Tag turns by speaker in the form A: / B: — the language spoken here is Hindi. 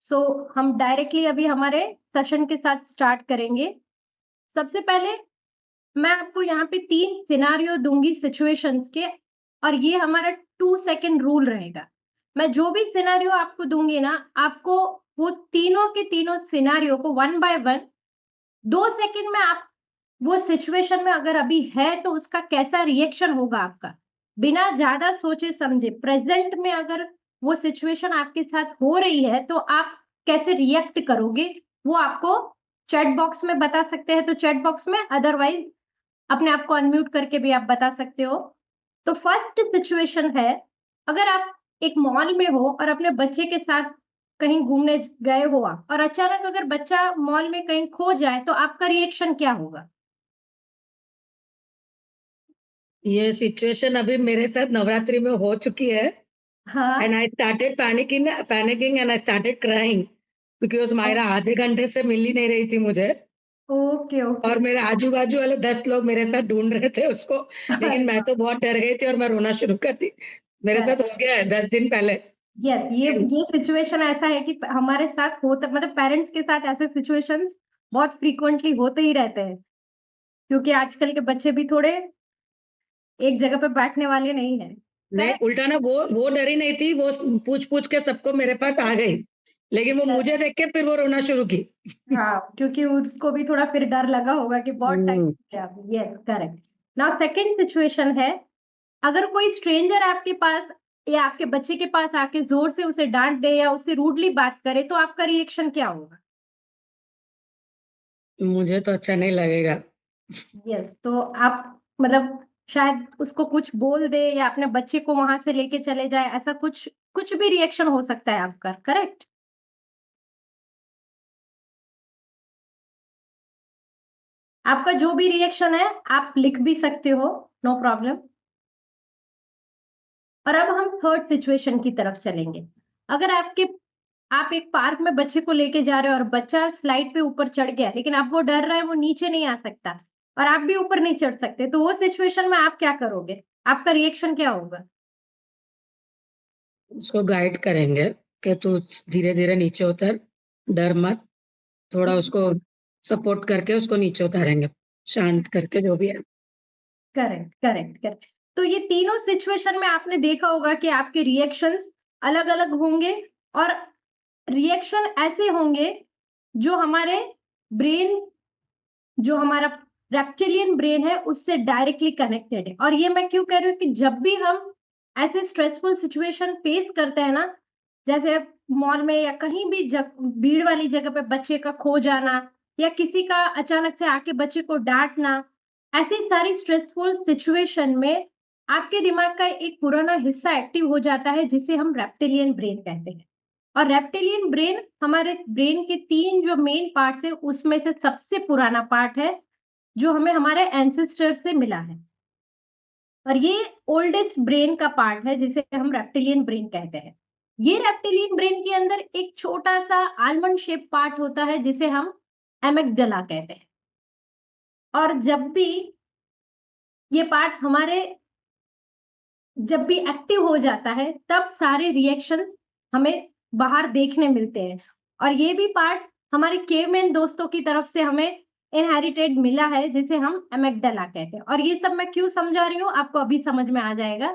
A: सो हम डायरेक्टली अभी हमारे सेशन के साथ स्टार्ट करेंगे। सबसे पहले मैं आपको यहाँ पे 3 सिनेरियो दूँगी सिचुएशंस के और ये हमारा 2 सेकंड रूल रहेगा। मैं जो भी सिनेरियो आपको दूँगी ना, आपको वो तीनों के तीनों सिनेरियो को वन बाय वन 2 सेकंड में आप वो सिचुएशन में अगर अभी है तो उसका कैसा रिएक्शन होगा आपका? बिना ज़्यादा सोचे-समझे प्रेज़ेंट में अगर वो सिचुएशन आपके साथ हो रही है, तो आप कैसे रिएक्ट करोगे? वो आपको चैट बॉक्स में बता सकते हैं तो चैट बॉक्स में, अदरवाइज़ अपने आप को अनम्यूट करके भी आप बता सकते हो। तो फर्स्ट सिचुएशन है, अगर आप एक मॉल में हो और अपने बच्चे के साथ कहीं घूमने गए हो आप और अचानक अगर बच्चा मॉल में कहीं खो जाए, तो आपका रिएक्शन क्या होगा?
B: ये सिचुएशन अभी मेरे साथ नवरात्रि में हो चुकी है
A: हाँ,
B: and I started panicking and I started crying because
A: oh
B: Myra आधे घंटे से मिल ही नहीं रही थी मुझे
A: ओके, ओके।
B: और मेरे आजू-बाजू वाले 10 लोग मेरे साथ ढूँढ रहे थे उसको, लेकिन मैं तो बहुत डर गई थी और मैं रोना शुरू कर दी। मेरे साथ हो गया है 10 दिन पहले।
A: यस, ये सिचुएशन ऐसा है कि हमारे साथ होता मतलब पेरेंट्स के साथ ऐसे सिचुएशंस बहुत फ्रीक्वेंटली होते ही रहते हैं, क्योंकि आजकल के बच्चे भी थोड़े एक जगह पे बैठने वाले नहीं हैं।
B: नहीं,
A: करेक्ट?
B: उल्टा ना वो डरी नहीं थी, वो पूछ-पूछ के सबको मेरे पास आ गई। लेकिन वो मुझे देख के फिर वो रोना शुरू की।
A: हाँ, क्योंकि उसको भी थोड़ा फिर डर लगा होगा कि बहुत टाइम
B: हुँ।
A: हो गया। Yes, correct. Now second situation है, अगर कोई स्ट्रेंजर आपके पास या आपके बच्चे के पास आके ज़ोर से उसे डाँट दे या उससे रूडली बात करे, तो आपका रिएक्शन क्या होगा?
B: मुझे तो अच्छा नहीं लगेगा।
A: यस, तो आप मतलब शायद उसको कुछ बोल दे या अपने बच्चे को वहाँ से लेके चले जाए, ऐसा कुछ कुछ भी रिएक्शन हो सकता है आपका, करेक्ट? आपका जो भी रिएक्शन है, आप लिख भी सकते हो, नो प्रॉब्लम। और अब हम थर्ड सिचुएशन की तरफ चलेंगे। अगर आप एक पार्क में बच्चे को लेके जा रहे हो और बच्चा स्लाइड पे ऊपर चढ़ गया, लेकिन अब वो डर रहा है, वो नीचे नहीं आ सकता और आप भी ऊपर नहीं चढ़ सकते, तो वो सिचुएशन में आप क्या करोगे? आपका रिएक्शन क्या होगा?
B: उसको गाइड करेंगे कि तू धीरे-धीरे नीचे उतर, डर मत। थोड़ा उसको सपोर्ट करके उसको नीचे उतारेंगे, शांत करके जो भी है।
A: Correct, correct, correct. तो ये तीनों सिचुएशन में आपने देखा होगा कि आपके रिएक्शंस अलग-अलग होंगे और रिएक्शन ऐसे होंगे जो हमारे ब्रेन जो हमारा रेप्टिलियन ब्रेन है उससे डायरेक्टली कनेक्टेड है। और ये मैं क्यों कह रही हूँ कि जब भी हम ऐसे स्ट्रेसफुल सिचुएशन फेस करते हैं ना, जैसे मॉल में या कहीं भी भीड़ वाली जगह पे बच्चे का खो जाना या किसी का अचानक से आके बच्चे को डांटना, ऐसी सारी स्ट्रेसफुल सिचुएशन में आपके दिमाग का एक पुराना हिस्सा एक्टिव हो जाता है जिसे हम रेप्टिलियन ब्रेन कहते हैं। और रेप्टिलियन ब्रेन हमारे ब्रेन के 3 जो मेन पार्ट्स हैं उसमें से सबसे पुराना पार्ट है, जो हमें हमारे एंसेस्टर से मिला है। और ये ओल्डेस्ट ब्रेन का पार्ट है जिसे हम रेप्टिलियन ब्रेन कहते हैं। ये रेप्टिलियन ब्रेन के अंदर एक छोटा-सा आलमंड शेप पार्ट होता है जिसे हम एमिग्डाला कहते हैं। और ये पार्ट हमारे जब भी एक्टिव हो जाता है, तब सारे रिएक्शंस हमें बाहर देखने मिलते हैं। और ये भी पार्ट हमारे केवमैन दोस्तों की तरफ से हमें इनहेरिटेड मिला है, जिसे हम एमिग्डाला कहते हैं। और ये सब मैं क्यों समझा रही हूँ, आपको अभी समझ में आ जाएगा।